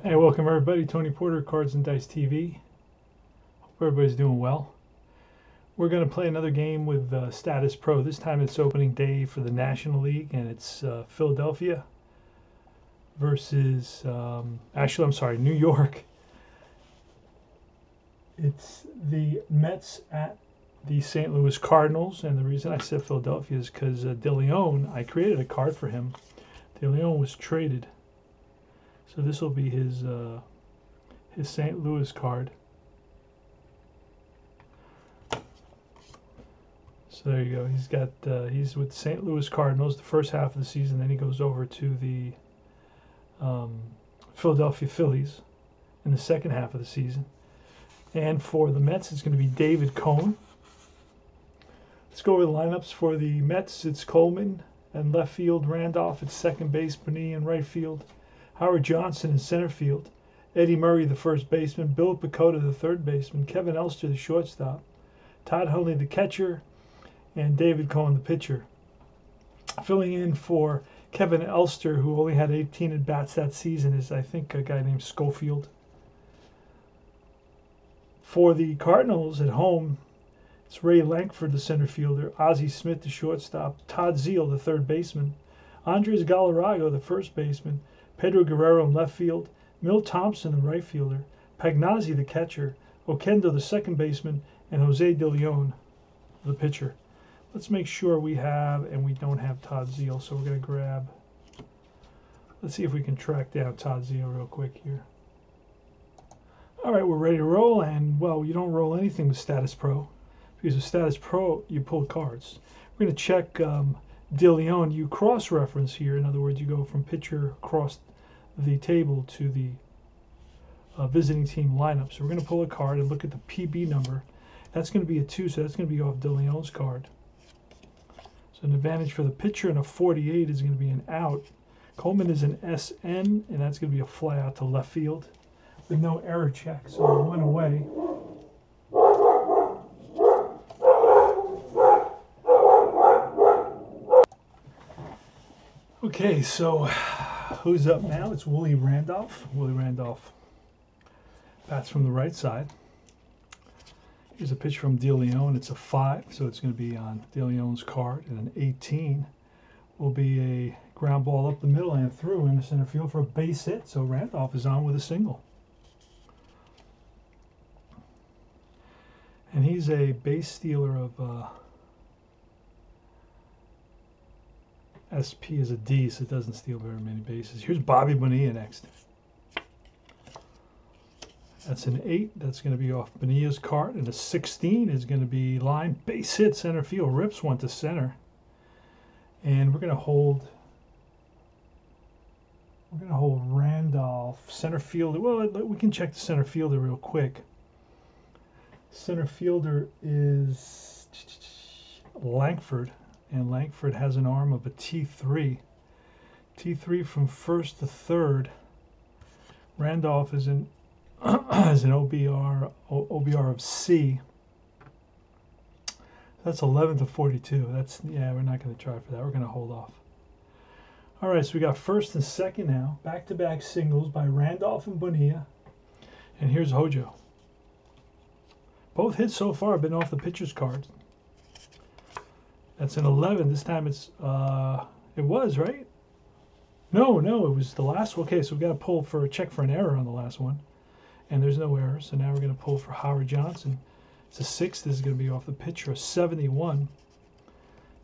Hey, welcome everybody. Tony Porter, Cards and Dice TV. Hope everybody's doing well. We're going to play another game with Statis Pro. This time it's opening day for the National League, and it's Philadelphia versus, New York. It's the Mets at the St. Louis Cardinals, and the reason I said Philadelphia is because De Leon, I created a card for him. De Leon was traded. So this will be his St. Louis card. So there you go. He's with St. Louis Cardinals the first half of the season. Then he goes over to the Philadelphia Phillies in the second half of the season. And for the Mets, it's going to be David Cohen. Let's go over the lineups for the Mets. It's Coleman and left field, Randolph at second base, Bonilla in right field, Howard Johnson in center field, Eddie Murray the first baseman, Bill Pakoda the third baseman, Kevin Elster the shortstop, Todd Hundley the catcher, and David Cohen the pitcher. Filling in for Kevin Elster, who only had 18 at-bats that season, is I think a guy named Scofield. For the Cardinals at home, it's Ray Lankford the center fielder, Ozzy Smith the shortstop, Todd Zeal the third baseman, Andres Galaraga the first baseman, Pedro Guerrero in left field, Milton Thompson the right fielder, Pagnazzi the catcher, Kendo the second baseman, and Joseo De Leon the pitcher. Let's make sure we have, and we don't have Todd Zeal, so we're going to grab, let's see if we can track down Todd Zeal real quick here. All right, we're ready to roll, and well, you don't roll anything with Statis Pro, because with Statis Pro, you pull cards. We're going to check De Leon. You cross-reference here. In other words, you go from pitcher across the table to the visiting team lineup. So we're going to pull a card and look at the PB number. That's going to be a 2, so that's going to be off De Leon's card. So an advantage for the pitcher, and a 48 is going to be an out. Coleman is an SN, and that's going to be a fly out to left field with no error check. So it went away. Okay, so who's up now? It's Willie Randolph. Willie Randolph bats from the right side. Here's a pitch from De Leon. It's a 5, so it's going to be on De Leon's card. And an 18 will be a ground ball up the middle and through in the center field for a base hit. So Randolph is on with a single. And he's a base stealer of SP is a D, so it doesn't steal very many bases. Here's Bobby Bonilla next. That's an 8. That's going to be off Bonilla's card. And a 16 is going to be line base hit center field. Rips one to center. And we're going to hold Randolph center fielder. Well, we can check the center fielder real quick. Center fielder is Lankford. And Lankford has an arm of a T3. T3 from first to third. Randolph is an has an OBR of C. That's 11 to 42. That's, yeah, we're not going to try for that. We're going to hold off. All right, so we got first and second now. Back-to-back singles by Randolph and Bonilla. And here's Hojo. Both hits so far have been off the pitcher's cards. That's an 11. This time it's, it was, right? No, it was the last one. Okay, so we got to pull for a check for an error on the last one. And there's no error, so now we're going to pull for Howard Johnson. It's a 6. This is going to be off the pitcher, a 71.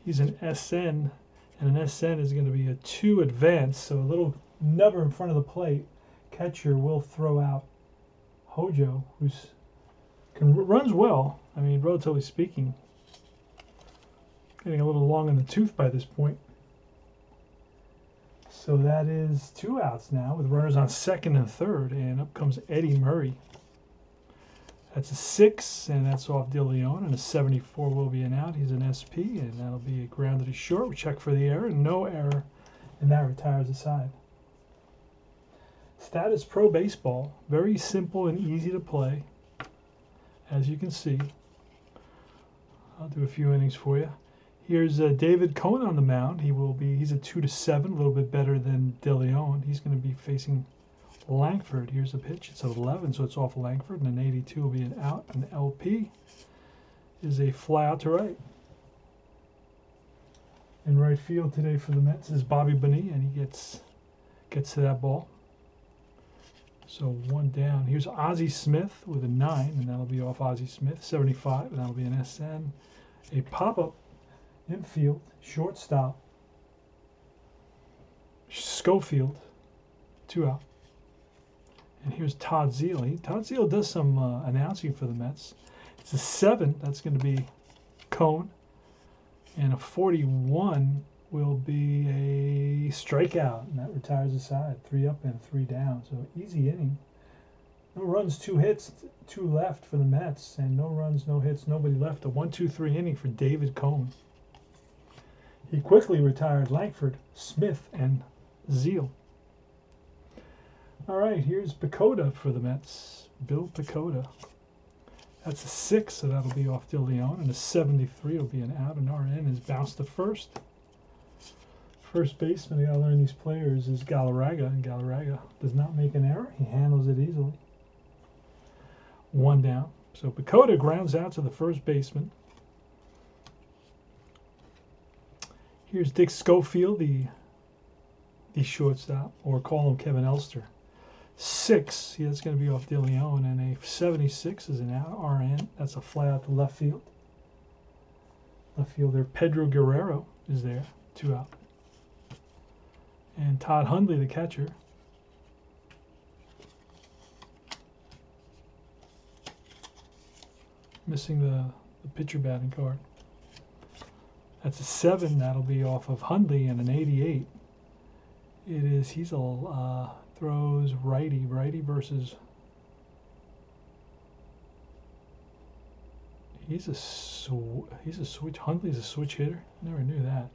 He's an SN, and an SN is going to be a 2 advance, so a little nubber in front of the plate. Catcher will throw out Hojo, who's runs well. I mean, relatively speaking. Getting a little long in the tooth by this point. So that is 2 outs now with runners on second and third. And up comes Eddie Murray. That's a 6, and that's off De Leon. And a 74 will be an out. He's an SP, and that'll be a grounded to short. We check for the error. No error, and that retires the side. Statis Pro Baseball. Very simple and easy to play. As you can see. I'll do a few innings for you. Here's David Cohen on the mound. He's a 2 to 7, a little bit better than De Leon. He's going to be facing Langford. Here's the pitch. It's an 11, so it's off Langford, and an 82 will be an out. An LP is a fly out to right. In right field today for the Mets is Bobby Bonilla, and he gets to that ball. So one down. Here's Ozzy Smith with a 9, and that'll be off Ozzy Smith. 75, and that'll be an SN. A pop-up infield, shortstop, Scofield, 2 out. And here's Todd Zeal. Todd Zeal does some announcing for the Mets. It's a 7. That's going to be Cohen. And a 41 will be a strikeout, and that retires the side. 3 up and 3 down. So easy inning. No runs, 2 hits, 2 left for the Mets, and no runs, no hits, nobody left. A 1-2-3 inning for David Cohen. He quickly retired Lankford, Smith, and Zeal. All right, here's Pakoda for the Mets. Bill Pakoda. That's a 6, so that'll be off De Leon, and a 73 will be an out. And RN is bounced to first. First baseman, you gotta learn these players, is Galaraga, and Galaraga does not make an error. He handles it easily. 1 down. So Pakoda grounds out to the first baseman. Here's Dick Scofield, the shortstop, or call him Kevin Elster. 6, that's going to be off De Leon, and a 76 is an out. RN, that's a fly out to left field. Left fielder Pedro Guerrero is there, 2 out. And Todd Hundley, the catcher. Missing the pitcher batting card. That's a 7, that'll be off of Hundley, and an 88. He's a throws righty versus. He's a switch. Hundley's a switch hitter. Never knew that.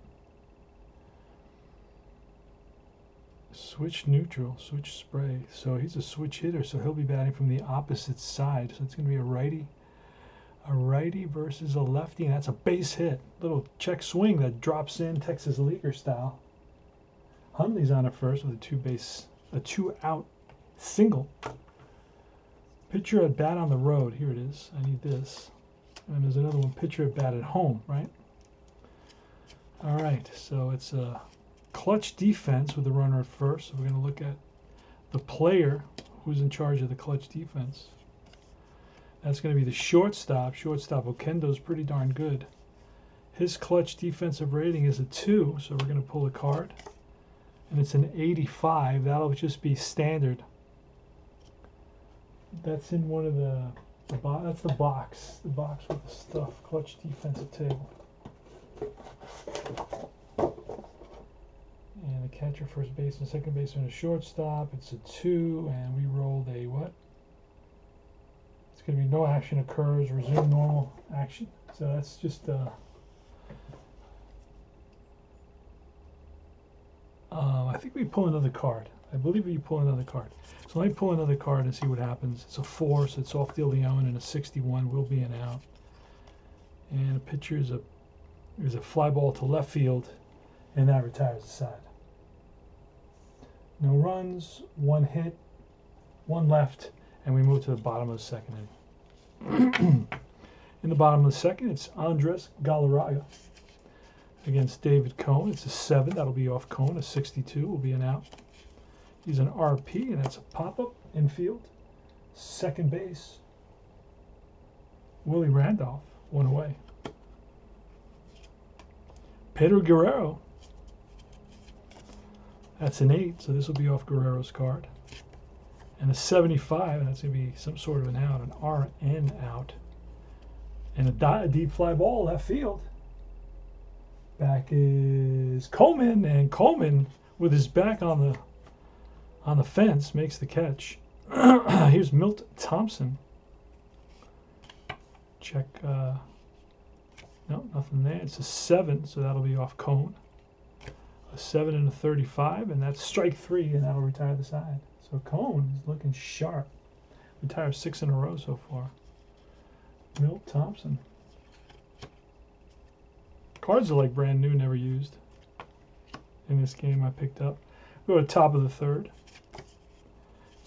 Switch neutral, switch spray. So he's a switch hitter. So he'll be batting from the opposite side. So it's going to be a righty versus a lefty, and that's a base hit. Little check swing that drops in Texas Leaguer style. Hundley's on at first with a 2 out single. Pitcher at bat on the road. Here it is. I need this. And there's another one. Pitcher at bat at home, right? All right. So it's a clutch defense with the runner at first. So we're going to look at the player who's in charge of the clutch defense. That's going to be the shortstop. Shortstop Okendo's pretty darn good. His clutch defensive rating is a 2. So we're going to pull a card. And it's an 85. That'll just be standard. That's in one of that's the box. The box with the stuff. Clutch defensive table. And the catcher, first baseman, second baseman, a shortstop. It's a 2, and we rolled a what? It's going to be no action occurs. Resume normal action. So that's just I think we pull another card. I believe we pull another card. So let me pull another card and see what happens. It's a 4, so it's off De Leon, and a 61 will be an out. And a pitcher is a fly ball to left field, and that retires the side. No runs, 1 hit, 1 left, and we move to the bottom of the second inning. In the bottom of the second, it's Andres Galaraga against David Cohen. It's a 7. That'll be off Cohen. A 62 will be an out. He's an RP, and that's a pop-up infield. Second base, Willie Randolph, 1 away. Pedro Guerrero. That's an 8, so this will be off Guerrero's card. And a 75, and that's going to be some sort of an out, an RN out. And a deep fly ball left field. Back is Coleman, and Coleman, with his back on the fence, makes the catch. Here's Milton Thompson. Check. No, nothing there. It's a 7, so that'll be off Cohen. A 7 and a 35, and that's strike 3, and that'll retire the side. So Cohen is looking sharp. Retired 6 in a row so far. Milton Thompson. Cards are like brand new, never used. In this game I picked up. Go to top of the third.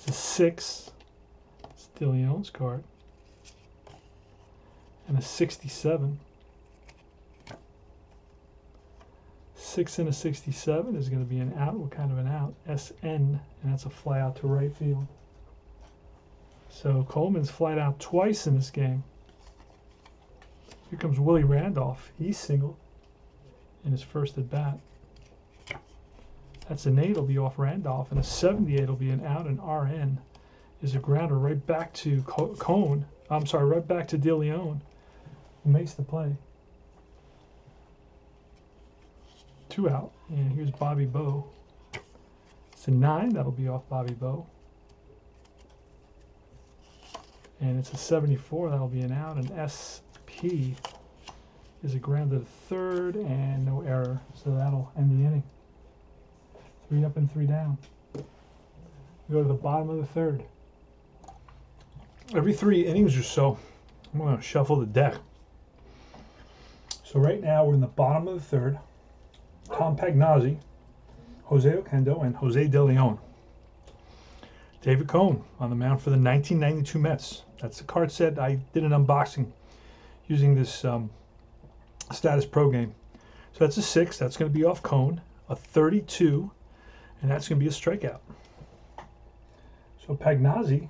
It's a 6. It's De Leon's card. And a 67. 6 and a 67 is going to be an out. What kind of an out? SN, and that's a fly out to right field. So Coleman's flied out twice in this game. Here comes Willie Randolph. He's single in his first at bat. That's an 8 will be off Randolph, and a 78 will be an out, and RN is a grounder right back to Cohen. I'm sorry, right back to De Leon, who makes the play. 2 out, and here's Bobby Bowe. It's a 9, that'll be off Bobby Bowe. And it's a 74, that'll be an out, and SP is a grounded to third, and no error, so that'll end the inning. 3 up and 3 down. We go to the bottom of the third. Every 3 innings or so, I'm going to shuffle the deck. So right now we're in the bottom of the third. Tom Pagnozzi, Joseo Kendo, and Jose De Leon. David Cohen on the mound for the 1992 Mets. That's the card set. I did an unboxing using this Statis Pro game. So that's a 6. That's going to be off Cohen. A 32, and that's going to be a strikeout. So Pagnozzi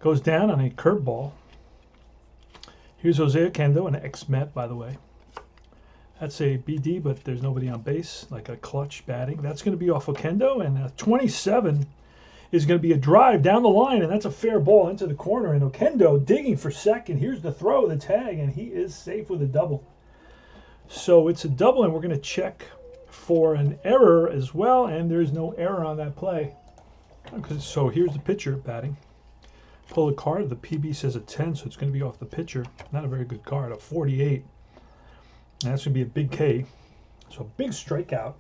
goes down on a curveball. Here's Joseo Kendo, an ex-Met, by the way. That's a BD, but there's nobody on base, like a clutch batting. That's going to be off of Kendo, and a 27 is going to be a drive down the line, and that's a fair ball into the corner. And Okendo digging for second. Here's the throw, the tag, and he is safe with a double. So it's a double, and we're going to check for an error as well, and there's no error on that play. So here's the pitcher batting. Pull a card. The PB says a 10, so it's going to be off the pitcher. Not a very good card, a 48. And that's going to be a big K. So a big strikeout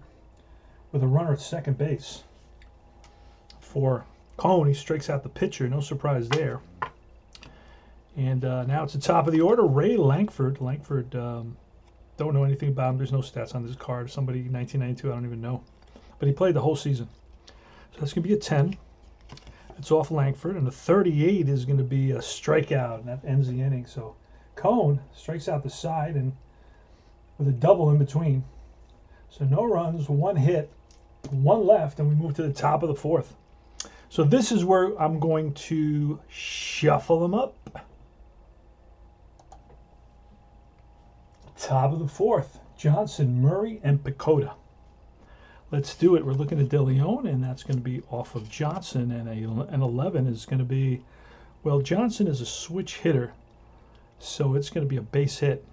with a runner at second base. For Cohen, he strikes out the pitcher. No surprise there. And now it's the top of the order. Ray Lankford. Lankford, don't know anything about him. There's no stats on this card. Somebody, 1992, I don't even know. But he played the whole season. So that's going to be a 10. It's off Lankford. And the 38 is going to be a strikeout. And that ends the inning. So Cohen strikes out the side and with a double in between. So no runs, 1 hit, 1 left, and we move to the top of the fourth. So this is where I'm going to shuffle them up. Top of the fourth, Johnson, Murray, and Pakoda. Let's do it. We're looking at De Leon, and that's going to be off of Johnson, and an 11 is going to be, well, Johnson is a switch hitter, so it's going to be a base hit.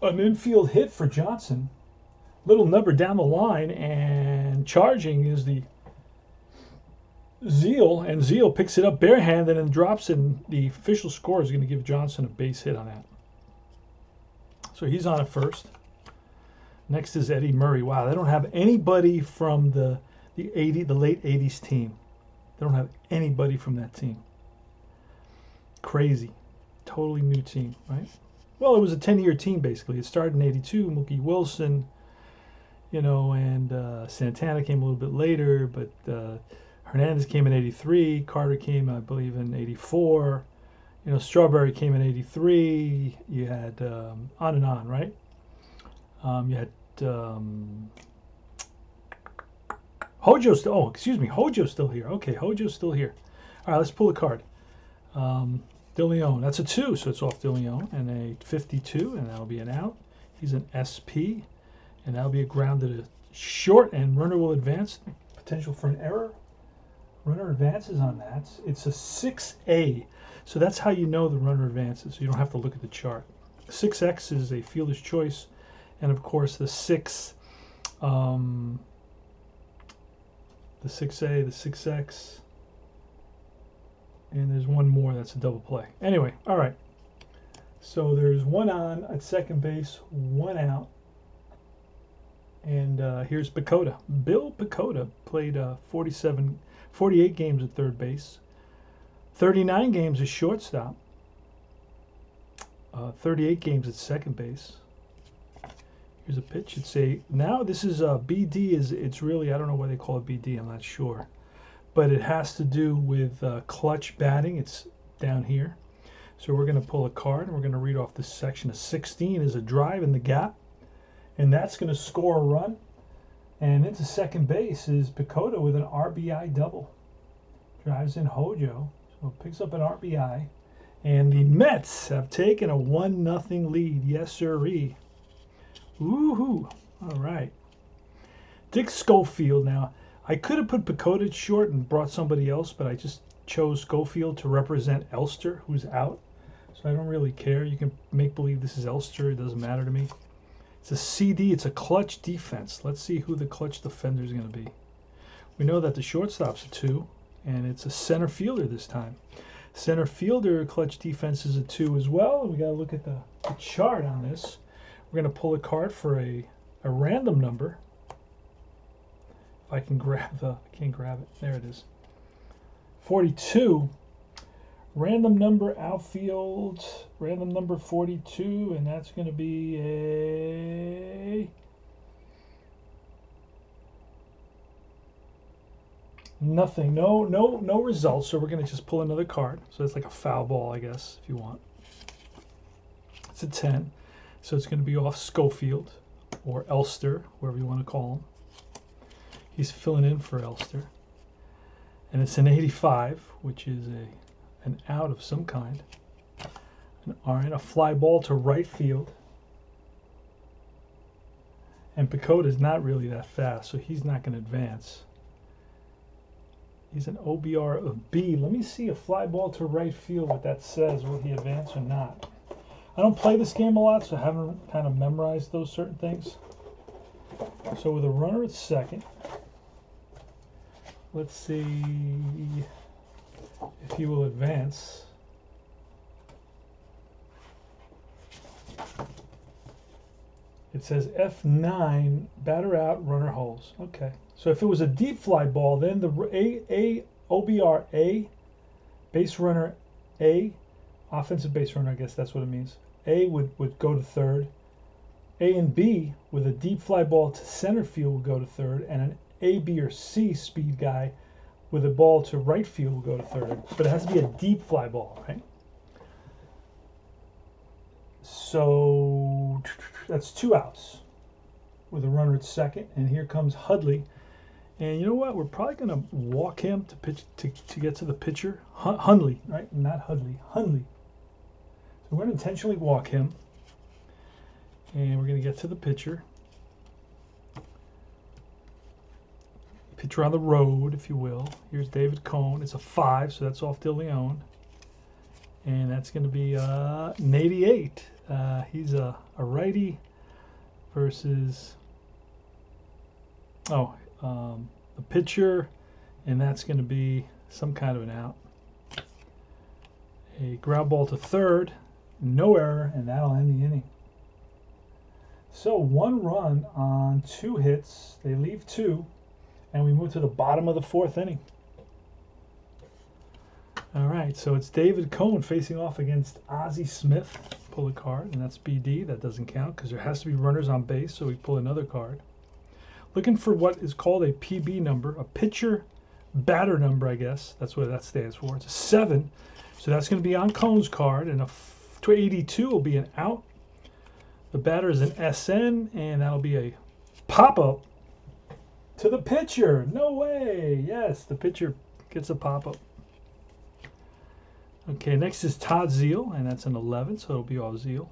An infield hit for Johnson. Little number down the line, and charging is the Zeal, and Zeal picks it up barehanded and drops it, and the official score is going to give Johnson a base hit on that. So he's on at first. Next is Eddie Murray. Wow, they don't have anybody from the late 80s team. They don't have anybody from that team. Crazy. Totally new team, right? Well, it was a 10-year team, basically. It started in 82, Mookie Wilson, you know, and Santana came a little bit later, but Hernandez came in 83, Carter came, I believe, in 84, you know, Strawberry came in 83, you had on and on, right? You had Hojo's still, oh, excuse me, Hojo's still here. Okay, Hojo's still here. All right, let's pull a card. De Leon, that's a 2, so it's off De Leon, and a 52, and that'll be an out. He's an SP, and that'll be a grounded to short, and runner will advance. Potential for an error. Runner advances on that. It's a 6A, so that's how you know the runner advances. You don't have to look at the chart. 6X is a fielder's choice, and of course the 6, the 6A, the 6X. And there's one more that's a double play. Anyway, all right. So there's 1 on at second base, 1 out. And here's Pakoda. Bill Pakoda played 48 games at third base, 39 games at shortstop, 38 games at second base. Here's a pitch. It's a, now this is a BD, it's really, I don't know why they call it BD, I'm not sure. But it has to do with clutch batting. It's down here. So we're going to pull a card and we're going to read off this section. A 16 is a drive in the gap, and that's going to score a run. And into second base is Pakoda with an RBI double. Drives in Hojo, so picks up an RBI. And the Mets have taken a 1-0 lead. Yes, sirree. Woohoo! All right. Dick Scofield. Now, I could have put Pakoda short and brought somebody else, but I just chose Scofield to represent Elster, who's out. So I don't really care. You can make believe this is Elster. It doesn't matter to me. It's a CD. It's a clutch defense. Let's see who the clutch defender is going to be. We know that the shortstop's a 2, and it's a center fielder this time. Center fielder clutch defense is a 2 as well. We got to look at the chart on this. We're going to pull a card for a random number. If I can grab the, I can't grab it. There it is. 42. Random number outfield. Random number 42, and that's going to be a nothing. No results. So we're going to just pull another card. So it's like a foul ball, I guess, if you want. It's a 10. So it's going to be off Scofield or Elster, wherever you want to call him. He's filling in for Elster. And it's an 85, which is an out of some kind. All right, a fly ball to right field. And Pakoda is not really that fast, so he's not going to advance. He's an OBR of B. Let me see a fly ball to right field, what that says. Will he advance or not? I don't play this game a lot, so I haven't kind of memorized those certain things. So with a runner at second, let's see if he will advance. It says F9, batter out, runner holds. Okay. So if it was a deep fly ball, then the OBR A, base runner A, offensive base runner, I guess that's what it means. A would go to third. A and B with a deep fly ball to center field will go to third, and an A, B, or C speed guy with a ball to right field will go to third. But it has to be a deep fly ball, right? So that's 2 outs with a runner at second, and here comes Hundley. And you know what? We're probably going to walk him to pitch to get to the pitcher. Hundley, right? Not Hundley. Hundley. So we're going to intentionally walk him, and we're going to get to the pitcher. Pitcher on the road, if you will. Here's David Cohen. It's a 5, so that's off De Leon. And that's going to be an 88. He's a righty versus the pitcher, and that's going to be some kind of an out. A ground ball to third, no error, and that'll end the inning. So 1 run on 2 hits. They leave 2, and we move to the bottom of the 4th inning. All right, so it's David Cohen facing off against Ozzy Smith. Pull a card, and that's BD. That doesn't count because there has to be runners on base, so we pull another card. Looking for what is called a PB number, a pitcher batter number, I guess. That's what that stands for. It's a 7, so that's going to be on Cohen's card, and a 82 will be an out. The batter is an SN, and that'll be a pop-up to the pitcher. No way. Yes, the pitcher gets a pop-up. Okay, next is Todd Zeal, and that's an 11, so it'll be off Zeal.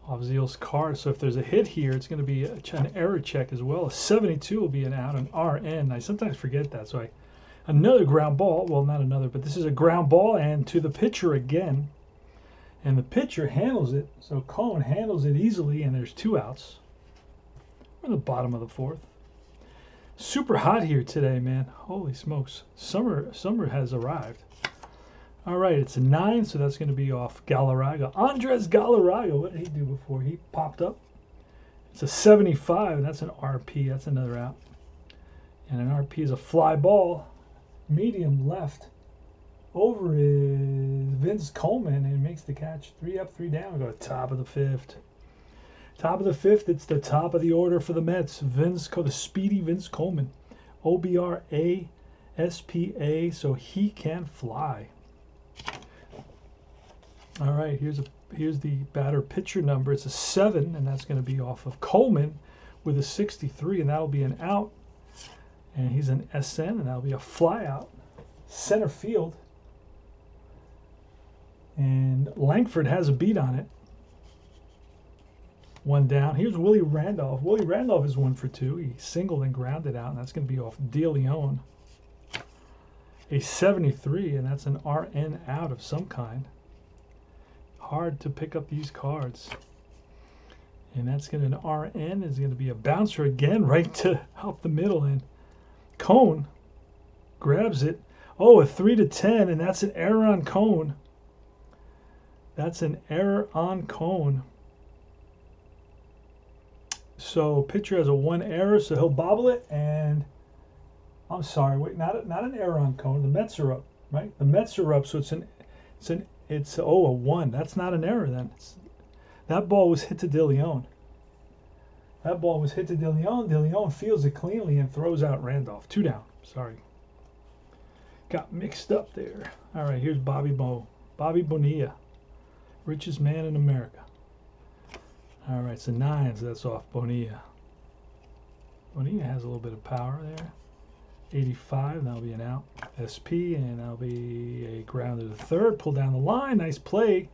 Off Zeal's card, so if there's a hit here, it's going to be an error check as well. A 72 will be an out, an RN. I sometimes forget that, so another ground ball. Well, not another, but this is a ground ball, and to the pitcher again. And the pitcher handles it, so Cohen handles it easily, and there's 2 outs. We're in the bottom of the 4th. Super hot here today, man. Holy smokes. Summer has arrived. All right, it's a 9, so that's going to be off Galaraga. Andres Galaraga, what did he do before he popped up? It's a 75, and that's an RP. That's another out. And an RP is a fly ball, medium left. Over is Vince Coleman, and makes the catch. 3 up, 3 down. We go to top of the 5th. Top of the fifth, it's the top of the order for the Mets. The speedy Vince Coleman. OBRA SPA, so he can fly. All right, here's the batter pitcher number. It's a 7, and that's going to be off of Coleman with a 63, and that'll be an out. And he's an SN, and that'll be a fly out. Center field. And Lankford has a beat on it. 1 down. Here's Willie Randolph. Willie Randolph is 1 for 2. He singled and grounded out, and that's going to be off De Leon. A 73, and that's an RN out of some kind. Hard to pick up these cards. And that's going to, an RN is going to be a bouncer again, right to up the middle. And Cohen grabs it. Oh, a 3-10, and that's an error on Cohen. That's an error on Cohen. So pitcher has a 1 error, so he'll bobble it, and I'm sorry, wait, not an error on Cohen. The Mets are up, right? The Mets are up, so it's a 1. That's not an error then. That ball was hit to De Leon. That ball was hit to De Leon. De Leon fields it cleanly and throws out Randolph. 2 down. Sorry. Got mixed up there. All right, here's Bobby Bonilla. Richest man in America. All right, so 9, so that's off Bonilla. Bonilla has a little bit of power there. 85, that'll be an out. SP, and that'll be a ground to the third. Pull down the line. Nice play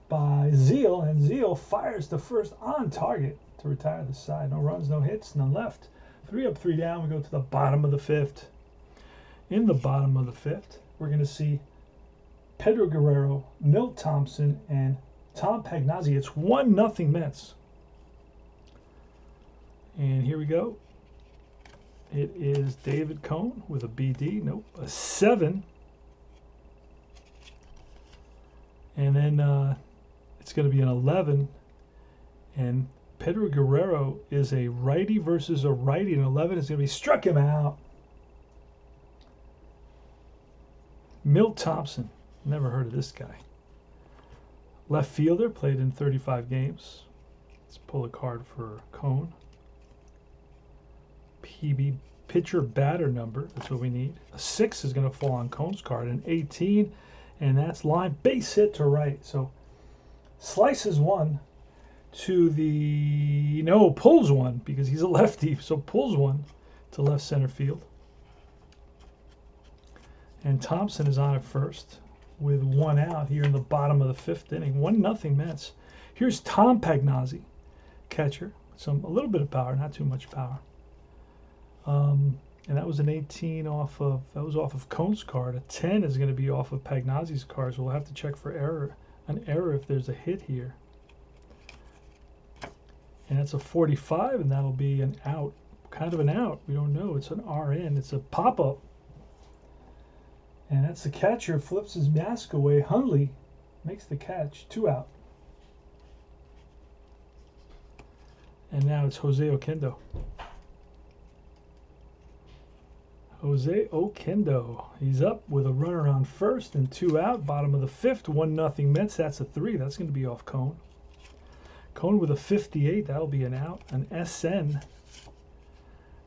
by Zeal, and Zeal fires the first on target to retire the side. No runs, no hits, none left. 3 up, 3 down. We go to the bottom of the 5th. In the bottom of the 5th, we're going to see Pedro Guerrero, Milton Thompson, and Tom Pagnazzi. It's 1-0 Mets. And here we go. It is David Cohn with a BD. Nope, a 7. And then it's going to be an 11. And Pedro Guerrero is a righty versus a righty. And 11 is going to be struck him out. Milt Thompson. Never heard of this guy. Left fielder, played in 35 games. Let's pull a card for Cohen. PB pitcher batter number. That's what we need. A 6 is going to fall on Cohen's card. An 18, and that's line base hit to right. So slices 1 to the pulls 1 because he's a lefty. So pulls 1 to left center field. And Thompson is on at first with 1 out here in the bottom of the 5th inning. 1-0 Mets. Here's Tom Pagnazzi, catcher. A little bit of power, not too much power. And that was an 18 off of Cohen's card. A 10 is going to be off of Pagnazzi's card, so we'll have to check for an error if there's a hit here. And that's a 45, and that'll be an out. Kind of an out. We don't know. It's an RN. It's a pop-up. And that's the catcher, flips his mask away. Hundley makes the catch. 2 out. And now it's Joseo Kendo. Joseo Kendo. He's up with a runner on first and 2 out. Bottom of the 5th. 1-0 Mets. That's a 3. That's going to be off Cohen. Cohen with a 58. That'll be an out. An SN.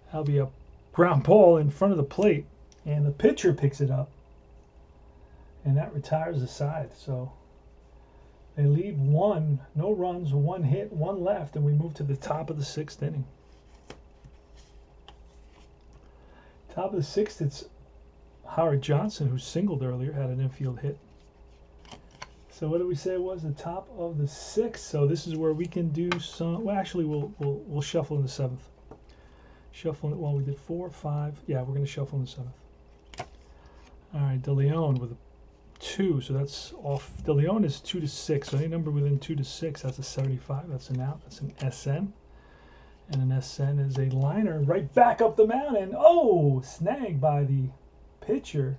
That'll be a ground ball in front of the plate. And the pitcher picks it up. And that retires the side. So they lead 1, no runs, 1 hit, 1 left, and we move to the top of the 6th inning. Top of the 6th, it's Howard Johnson, who singled earlier, had an infield hit. So what did we say it was? The top of the 6th. So this is where we can do some. Well, actually, we'll shuffle in the 7th. Shuffle. Well, we did 4, 5. Yeah, we're going to shuffle in the 7th. All right, De Leon with a 2, so that's off. De Leon is 2 to 6, so any number within 2 to 6, that's a 75. That's an out. That's an SN. And an SN is a liner right back up the mountain. Oh, snagged by the pitcher.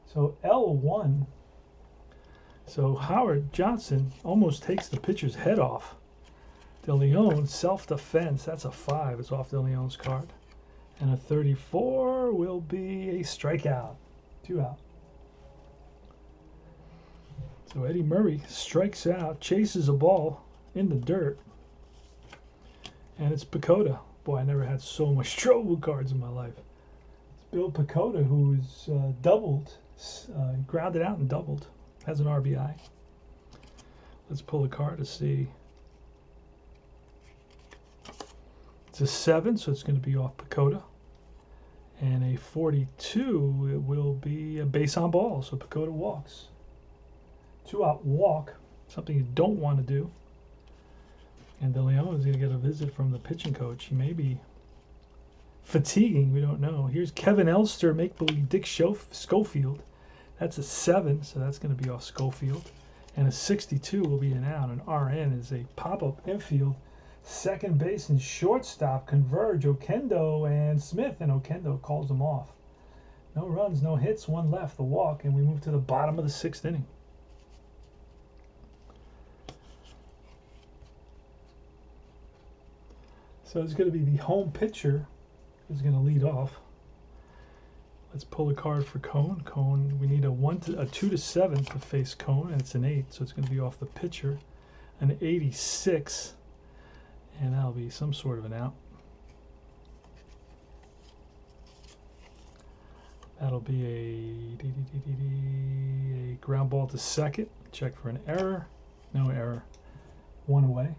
So L1. So Howard Johnson almost takes the pitcher's head off. De Leon, self-defense. That's a 5. It's off De Leon's card. And a 34 will be a strikeout. 2 out. So Eddie Murray strikes out, chases a ball in the dirt. And it's Pakoda. Boy, I never had so much trouble with cards in my life. It's Bill Pakoda, who's doubled, grounded out and doubled. Has an RBI. Let's pull a card to see. It's a 7, so it's going to be off Pakoda. And a 42, it will be a base on ball, so Pakoda walks. 2-out walk, something you don't want to do. And De Leon is going to get a visit from the pitching coach. He may be fatiguing, we don't know. Here's Kevin Elster, make-believe Dick Scofield. That's a 7, so that's going to be off Scofield. And a 62 will be an out. An RN is a pop-up infield. Second base and shortstop converge. Kendo and Smith, and Kendo calls them off. No runs, no hits, 1 left, the walk, and we move to the bottom of the 6th inning. So it's going to be the home pitcher who's going to lead off. Let's pull a card for Cohen. Cohen, we need a 2 to 7 to face Cohen, and it's an 8, so it's going to be off the pitcher. An 86, and that'll be some sort of an out. That'll be a ground ball to second. Check for an error. No error. 1 away.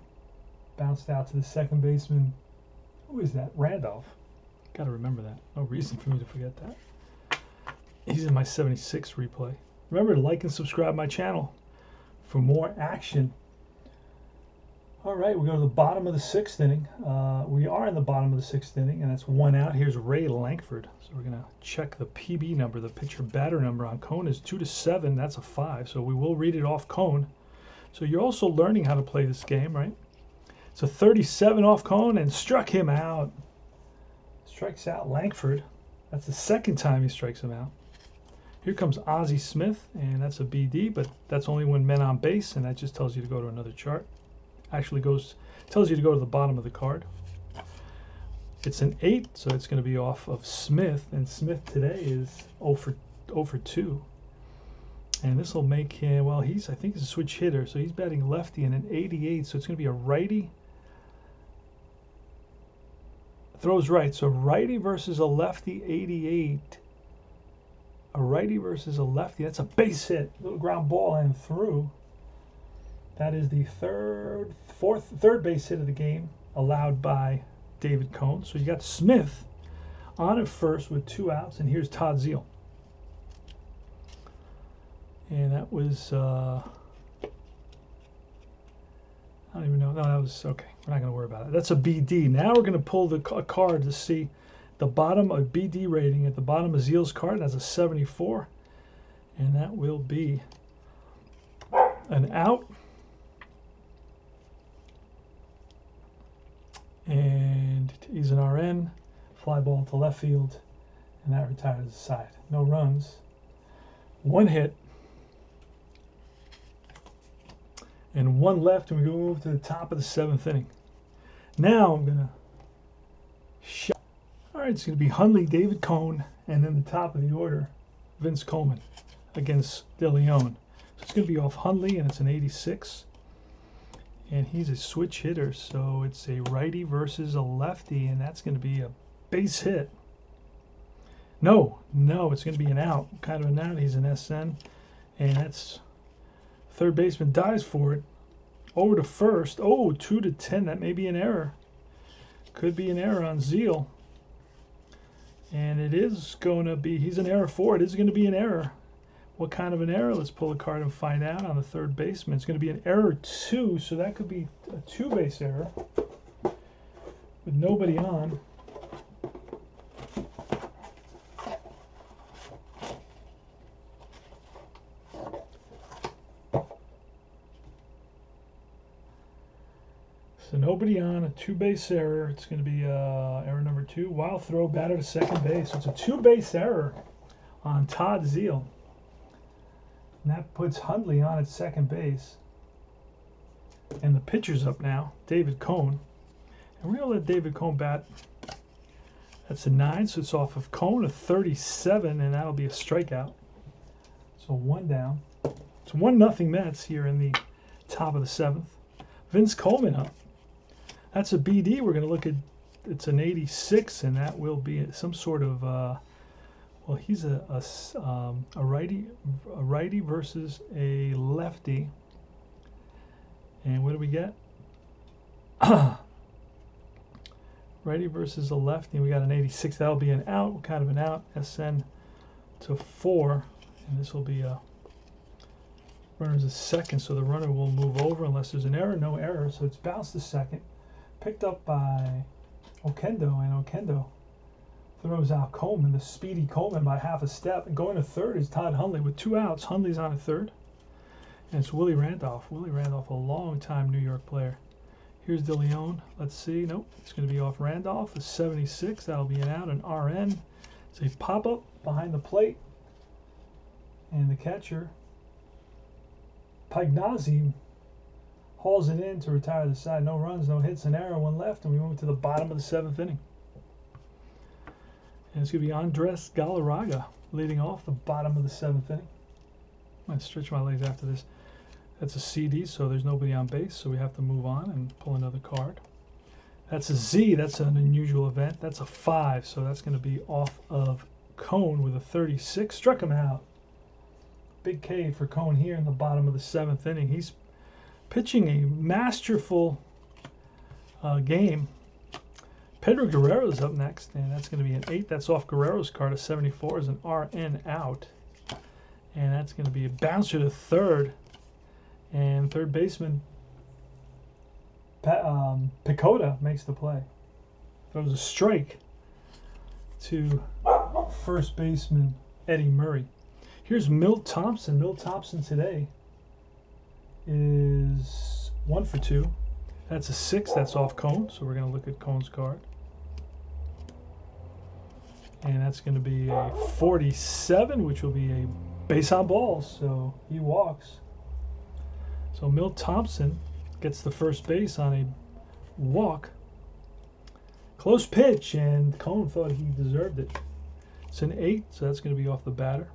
Bounced out to the second baseman. Who is that? Randolph. Got to remember that. No reason for me to forget that. He's in my 76 replay. Remember to like and subscribe my channel for more action. All right, we go to the bottom of the 6th inning. We are in the bottom of the 6th inning, and that's 1 out. Here's Ray Lankford. So we're going to check the PB number, the pitcher batter number on Cohen is 2 to 7. That's a 5, so we will read it off Cohen. So you're also learning how to play this game, right? It's a 37 off Cohen and struck him out. Strikes out Lankford. That's the 2nd time he strikes him out. Here comes Ozzy Smith, and that's a BD, but that's only when men on base, and that just tells you to go to another chart. Actually tells you to go to the bottom of the card. It's an 8, so it's going to be off of Smith, and Smith today is 0 for 2. And this will make him, well, I think he's a switch hitter, so he's batting lefty and an 88, so it's going to be a righty. Throws right, so righty versus a lefty, 88. A righty versus a lefty, that's a base hit. Little ground ball and through. That is the third base hit of the game, allowed by David Cohen. So you got Smith on at first with 2 outs, and here's Todd Zeal. And that was, I don't even know. No, that was, okay. We're not going to worry about it. That's a BD. Now we're going to pull a card to see the bottom of BD rating. At the bottom of Zeal's card, that's a 74. And that will be an out. And he's an RN. Fly ball to left field. And that retires the side. No runs. 1 hit. And 1 left, and we move to the top of the 7th inning. Now I'm going to shut. All right, it's going to be Hundley, David Cohen, and then the top of the order, Vince Coleman against De Leon. So it's going to be off Hundley, and it's an 86. And he's a switch hitter, so it's a righty versus a lefty, and that's going to be a base hit. No, it's going to be an out. Kind of an out. He's an SN, and that's third baseman dives for it. Over to first. Oh, 2 to 10. That may be an error. Could be an error on Zeal. And it is going to be, he's an error for it. It is going to be an error. What kind of an error? Let's pull a card and find out on the third baseman. It's going to be an error 2, so that could be a 2-base error with nobody on. So nobody on, a 2-base error. It's going to be error number 2. Wild throw, batter to second base. So it's a 2-base error on Todd Zeal. And that puts Hundley on at second base. And the pitcher's up now, David Cohen. And we're going to let David Cohen bat. That's a 9, so it's off of Cohen, a 37, and that'll be a strikeout. So 1 down. It's 1-0 Mets here in the top of the 7th. Vince Coleman up. That's a BD. We're going to look at, it's an 86, and that will be some sort of, well, he's a righty versus a lefty. And what do we get? Righty versus a lefty. We got an 86. That'll be an out. What kind of an out? SN to 4. And this will be a runner's a second, so the runner will move over unless there's an error. No error, so it's bounced to second. Picked up by Okendo, and Okendo throws out Coleman, the speedy Coleman, by half a step. And going to third is Todd Hundley with 2 outs. Hundley's on a third. And it's Willie Randolph. Willie Randolph, a long-time New York player. Here's De Leon. Let's see. Nope. It's going to be off Randolph. A 76. That'll be an out. An RN. It's a pop-up behind the plate. And the catcher, Pagnazzi, hauls it in to retire the side. No runs, no hits, an error, 1 left. And we move to the bottom of the 7th inning. And it's going to be Andres Galaraga leading off the bottom of the 7th inning. I might stretch my legs after this. That's a CD, so there's nobody on base, so we have to move on and pull another card. That's a Z. That's an unusual event. That's a 5, so that's going to be off of Cohen with a 36. Struck him out. Big K for Cohen here in the bottom of the 7th inning. He's pitching a masterful game. Pedro Guerrero is up next, and that's going to be an 8. That's off Guerrero's card. A 74 is an RN out. And that's going to be a bouncer to third. And third baseman Pakoda makes the play. Throws a strike to first baseman Eddie Murray. Here's Milton Thompson. Milton Thompson today is 1 for 2. That's a 6. That's off Cohen. So we're going to look at Cohen's card. And that's going to be a 47, which will be a base on balls. So he walks. So Milton Thompson gets the first base on a walk. Close pitch, and Cohen thought he deserved it. It's an 8, so that's going to be off the batter.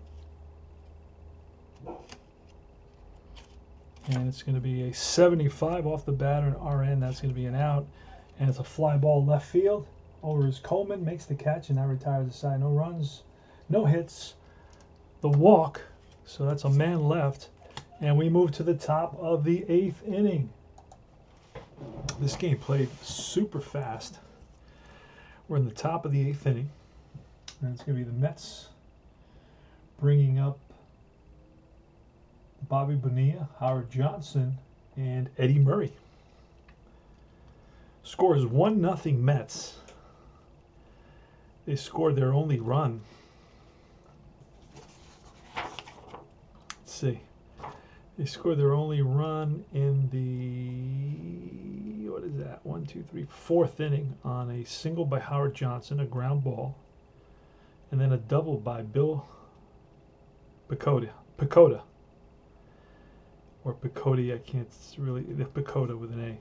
And it's going to be a 75 off the batter, an RN. That's going to be an out. And it's a fly ball left field. Over is Coleman, makes the catch, and now retires the side. No runs, no hits. The walk, so that's a man left. And we move to the top of the 8th inning. This game played super fast. We're in the top of the 8th inning. And it's going to be the Mets bringing up Bobby Bonilla, Howard Johnson, and Eddie Murray. Score is 1-0 Mets. They scored their only run. Let's see. They scored their only run in the, what is that, 1, 2, 3, 4th inning on a single by Howard Johnson, a ground ball, and then a double by Bill Pakoda. Or Pakoda, I can't really, Pakoda with an A.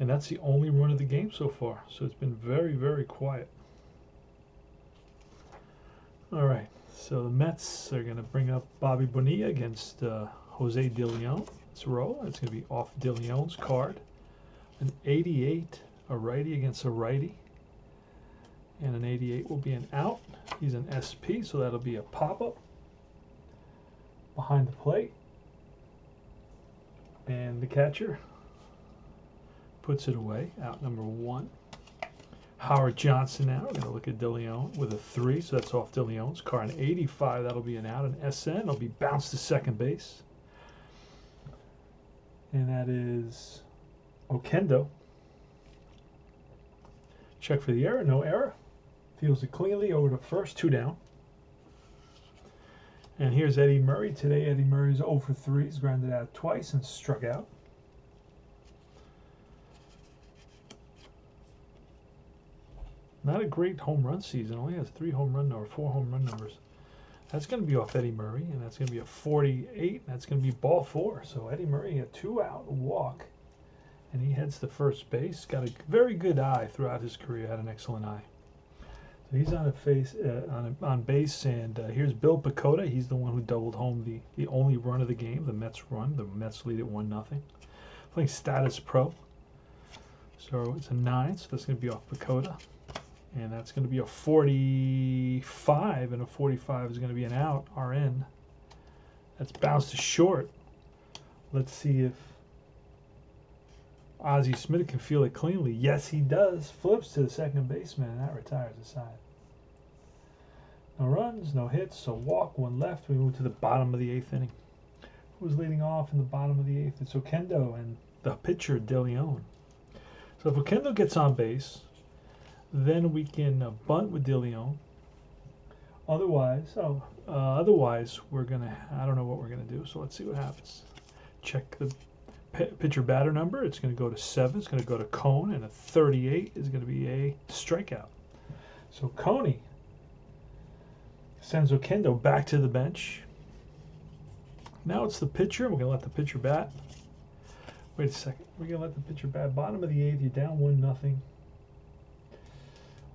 And that's the only run of the game so far. So it's been very, very quiet. All right. So the Mets are going to bring up Bobby Bonilla against Jose De Leon. Let's roll. It's going to be off De Leon's card. An 88, a righty against a righty. And an 88 will be an out. He's an SP, so that'll be a pop-up behind the plate. And the catcher puts it away. Out number 1. Howard Johnson now. We're going to look at De Leon with a 3, so that's off De Leon's card. An 85, that'll be an out. An SN, it'll be bounced to second base. And that is Okendo. Check for the error, no error. Fields it cleanly over to first, 2 down. And here's Eddie Murray. Today, Eddie Murray's 0 for 3. He's grounded out twice and struck out. Not a great home run season. Only has 4 home run numbers. That's going to be off Eddie Murray, and that's going to be a 48. That's going to be ball 4. So Eddie Murray, a 2-out walk, and he heads to first base. Got a very good eye throughout his career. Had an excellent eye. So he's on base, and here's Bill Pakoda. He's the one who doubled home the only run of the game, the Mets run. The Mets lead at 1-0. Playing Statis Pro. So it's a 9, so that's going to be off Pakoda. And that's going to be a 45, and a 45 is going to be an out, RN. That's bounced to short. Let's see if Ozzy Smith can feel it cleanly. Yes, he does. Flips to the second baseman, and that retires the side. No runs, no hits, so walk, 1 left. We move to the bottom of the 8th inning. Who's leading off in the bottom of the 8th? It's Kendo and the pitcher, De Leon. So if Kendo gets on base, then we can bunt with De Leon. Otherwise, we're gonna. I don't know what we're gonna do. So let's see what happens. Check the pitcher batter number. It's gonna go to 7. It's gonna go to Cohen, and a 38 is gonna be a strikeout. So Coney sends Kendo back to the bench. Now it's the pitcher. We're gonna let the pitcher bat. Wait a second. We're gonna let the pitcher bat. Bottom of the 8th. You're down 1-0.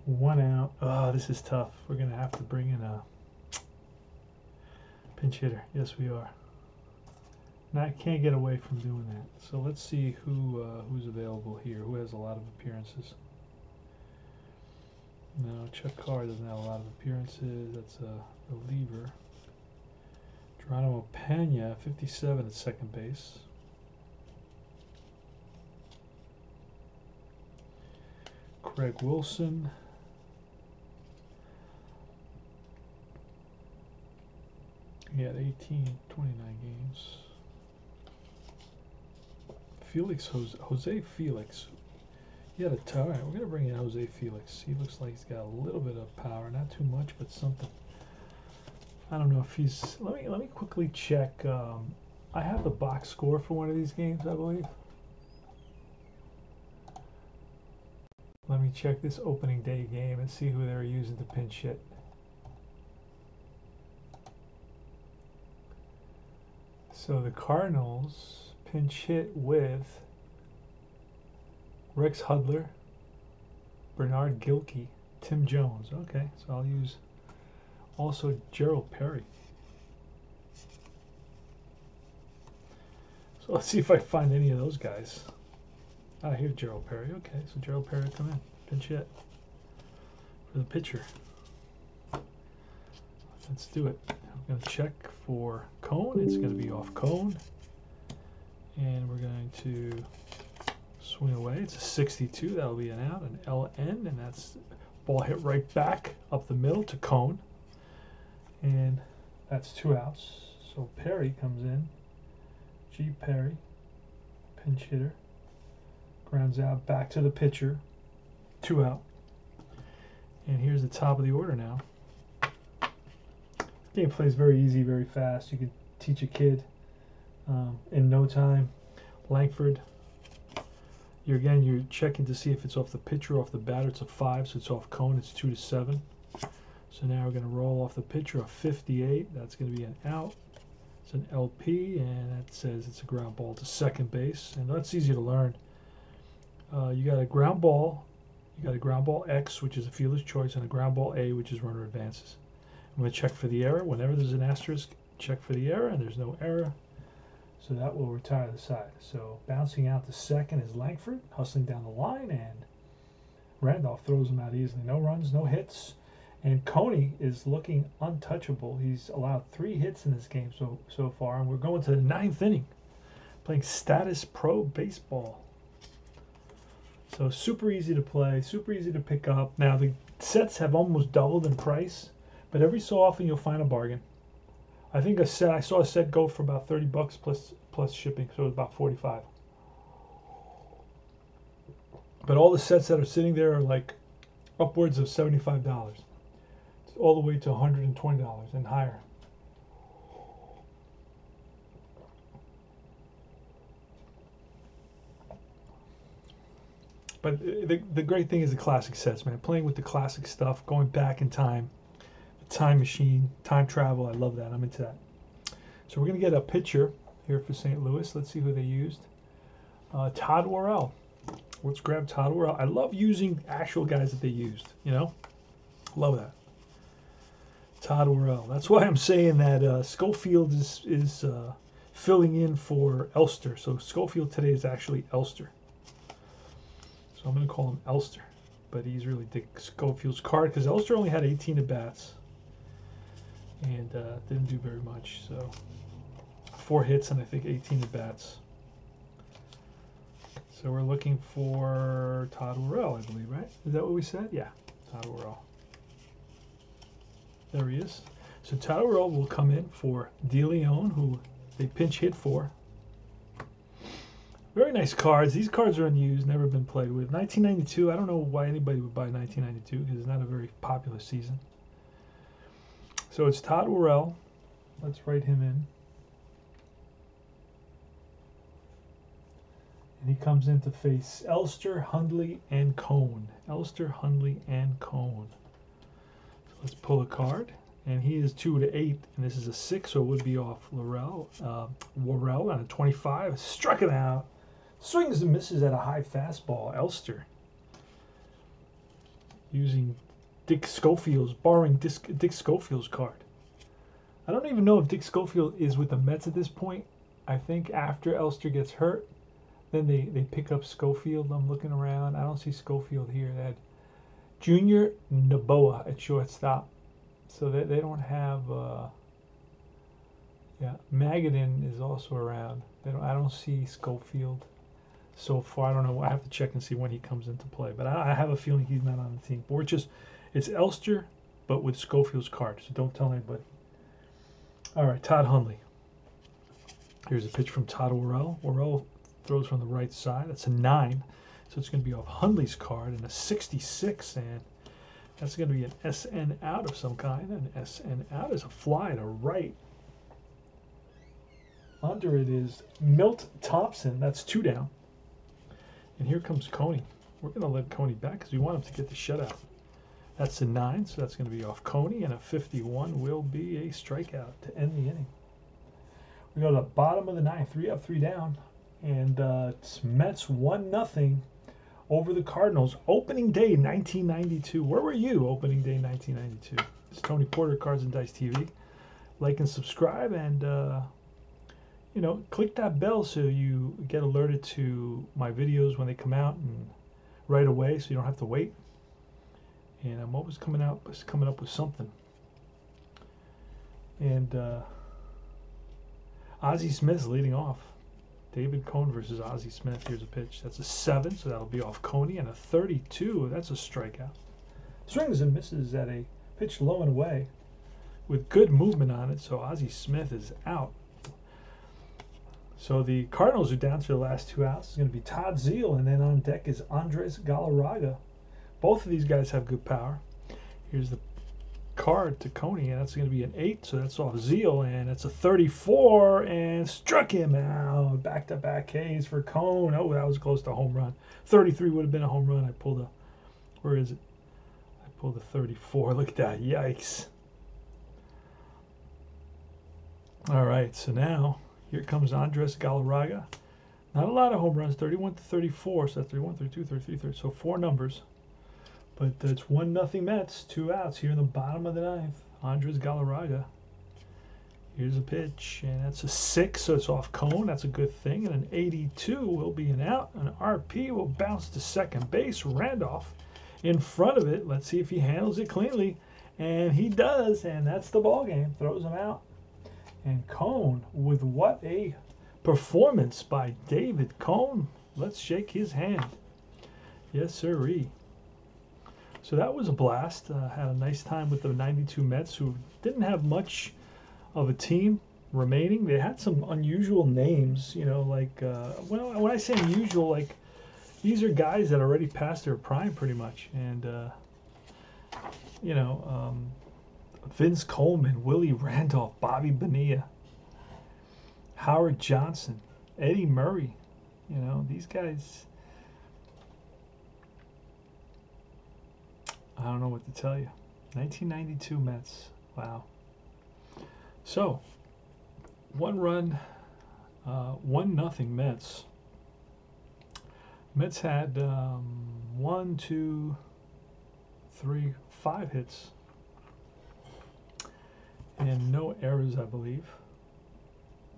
1 out. Oh, this is tough. We're going to have to bring in a pinch hitter. Yes, we are. Now, I can't get away from doing that. So let's see who's available here. Who has a lot of appearances? No, Chuck Carr doesn't have a lot of appearances. That's a reliever. Geronimo Pena, 57 at second base. Craig Wilson. He had 29 games. Felix, Jose Felix. He had a tie. All right, we're going to bring in Jose Felix. He looks like he's got a little bit of power. Not too much, but something. I don't know if he's... Let me quickly check. I have the box score for one of these games, I believe. Let me check this opening day game and see who they're using to pinch hit. So the Cardinals pinch hit with Rex Hudler, Bernard Gilkey, Tim Jones. Okay, so I'll use also Gerald Perry. So let's see if I find any of those guys. Ah, here's Gerald Perry. Okay, so Gerald Perry will come in. Pinch hit for the pitcher. Let's do it. I'm going to check for Cohen. It's going to be off Cohen. And we're going to swing away. It's a 62. That'll be an out, an LN. And that's ball hit right back up the middle to Cohen. And that's 2 outs. So Perry comes in. G. Perry, pinch hitter. Grounds out back to the pitcher. 2 out. And here's the top of the order now. Game plays very easy, very fast. You could teach a kid in no time. Langford. You're checking to see if it's off the pitcher or off the batter. It's a 5, so it's off Cohen. It's 2-7. So now we're going to roll off the pitcher a 58. That's going to be an out. It's an LP, and that says it's a ground ball to second base. And that's easy to learn. You got a ground ball. You got a ground ball X, which is a fielder's choice, and a ground ball A, which is runner advances. I'm going to check for the error. Whenever there's an asterisk, check for the error, and there's no error. So that will retire the side. So bouncing out to second is Lankford, hustling down the line, and Randolph throws him out easily. No runs, no hits. And Coney is looking untouchable. He's allowed 3 hits in this game so far, and we're going to the 9th inning, playing Statis Pro baseball. So super easy to play, super easy to pick up. Now the sets have almost doubled in price, but every so often you'll find a bargain. I think I saw a set go for about $30 plus shipping, so it was about 45. But all the sets that are sitting there are like upwards of $75. It's all the way to $120 and higher. But the great thing is the classic sets, man. Playing with the classic stuff, going back in time, the time machine, time travel. I love that. I'm into that. So we're going to get a pitcher here for St. Louis. Let's see who they used. Todd Worrell. Let's grab Todd Worrell. I love using actual guys that they used, you know? Love that. Todd Worrell. That's why I'm saying that Scofield is filling in for Elster. So Scofield today is actually Elster. So I'm going to call him Elster. But he's really Dick Scofield's card because Elster only had 18 at-bats. And didn't do very much. So 4 hits and I think 18 at-bats. So we're looking for Todd Worrell, I believe, right? Is that what we said? Yeah, Todd Worrell. There he is. So Todd Worrell will come in for De Leon, who they pinch hit for. Very nice cards. These cards are unused, never been played with. 1992, I don't know why anybody would buy 1992 because it's not a very popular season. So it's Todd Worrell. Let's write him in. And he comes in to face Elster, Hundley, and Cohen. Elster, Hundley, and Cohen. So let's pull a card. And he is 2 to 8, and this is a 6, so it would be off Worrell on a 25. Struck it out. Swings and misses at a high fastball. Elster. Using Dick Scofield's, borrowing Dick Scofield's card. I don't even know if Dick Scofield is with the Mets at this point. I think after Elster gets hurt, then they pick up Scofield. I'm looking around. I don't see Scofield here. They had Junior Noboa at shortstop. So they don't have, yeah, Magadan is also around. I don't see Scofield so far. I don't know. I have to check and see when he comes into play. But I have a feeling he's not on the team. But it's Elster, but with Scofield's card. So don't tell anybody. All right, Todd Hundley. Here's a pitch from Todd Worrell. Worrell throws from the right side. That's a 9. So it's going to be off Hundley's card and a 66. And that's going to be an SN out of some kind. An SN out is a fly to right. Under it is Milton Thompson. That's 2 down. And here comes Coney. We're going to let Coney back because we want him to get the shutout. That's a 9, so that's going to be off Coney. And a 51 will be a strikeout to end the inning. We go to the bottom of the 9th. 3 up, 3 down. And it's Mets 1-0 over the Cardinals. Opening day 1992. Where were you opening day 1992? It's Tony Porter, Cards and Dice TV. Like and subscribe, and you know, click that bell so you get alerted to my videos when they come out and right away, so you don't have to wait. And I'm always coming up with something. And Ozzy Smith's leading off. David Cohen versus Ozzy Smith. Here's a pitch. That's a 7, so that'll be off Coney. And a 32, that's a strikeout. Swings and misses at a pitch low and away with good movement on it, so Ozzy Smith is out. So the Cardinals are down to the last 2 outs. It's going to be Todd Zeal, and then on deck is Andres Galaraga. Both of these guys have good power. Here's the card to Coney, and that's going to be an 8, so that's off Zeal, and it's a 34, and struck him out. Back-to-back Ks for Cohen. Oh, that was close to a home run. 33 would have been a home run. I pulled a, where is it? I pulled a 34. Look at that. Yikes. All right, so now here comes Andres Galaraga. Not a lot of home runs, 31 to 34, so that's 31, 32, 33, 30, so 4 numbers. But it's 1-0 Mets, 2 outs here in the bottom of the 9th. Andres Galaraga. Here's a pitch, and that's a 6, so it's off Cohen. That's a good thing. And an 82 will be an out. An RP will bounce to second base. Randolph in front of it. Let's see if he handles it cleanly. And he does, and that's the ball game. Throws him out. And Cohen, with what a performance by David Cohen. Let's shake his hand. Yes, sirree. So that was a blast. Had a nice time with the 92 Mets, who didn't have much of a team remaining. They had some unusual names, you know, like, well, when I say unusual, like, these are guys that already passed their prime pretty much. And, you know, Vince Coleman, Willie Randolph, Bobby Bonilla, Howard Johnson, Eddie Murray. You know, these guys, I don't know what to tell you. 1992 Mets. Wow. So, 1 run, 1-0 Mets. Mets had 1, 2, 3, 5 hits. And no errors, I believe.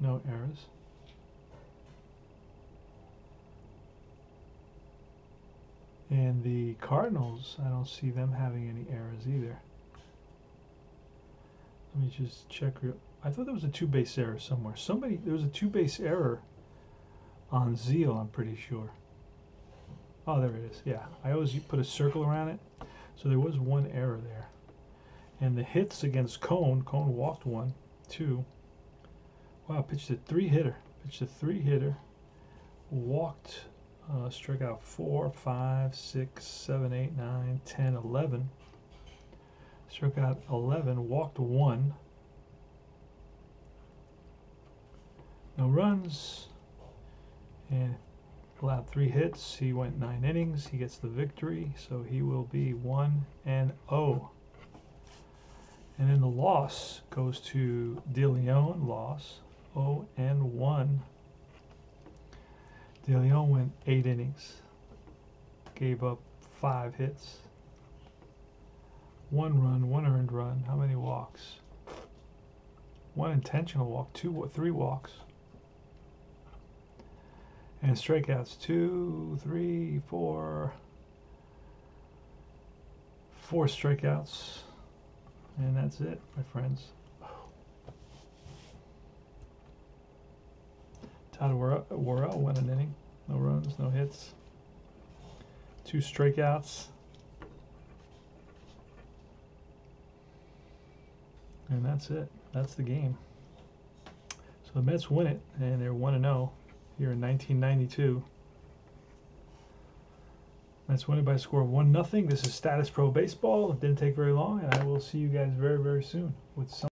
No errors. And the Cardinals, I don't see them having any errors either. Let me just check. I thought there was a 2-base error somewhere. There was a 2-base error on Zeal, I'm pretty sure. Oh, there it is. Yeah, I always put a circle around it. So there was one error there. And the hits against Cohen walked 1, 2. Wow, pitched a 3-hitter. Walked, struck out 4, 5, 6, 7, 8, 9, 10, 11. Struck out 11, walked 1. No runs. And allowed 3 hits. He went 9 innings. He gets the victory. So he will be 1-0. And then the loss goes to De Leon. Loss 0-1. De Leon went 8 innings. Gave up 5 hits. 1 run, 1 earned run. How many walks? 1 intentional walk, 3 walks. And strikeouts 2, 3, 4. 4 strikeouts. And that's it, my friends. Todd Zeal went an inning. No runs, no hits. 2 strikeouts. And that's it. That's the game. So the Mets win it, and they're 1-0 here in 1992. Mets win it by a score of 1-0. This is Statis Pro Baseball. It didn't take very long, and I will see you guys very, very soon with some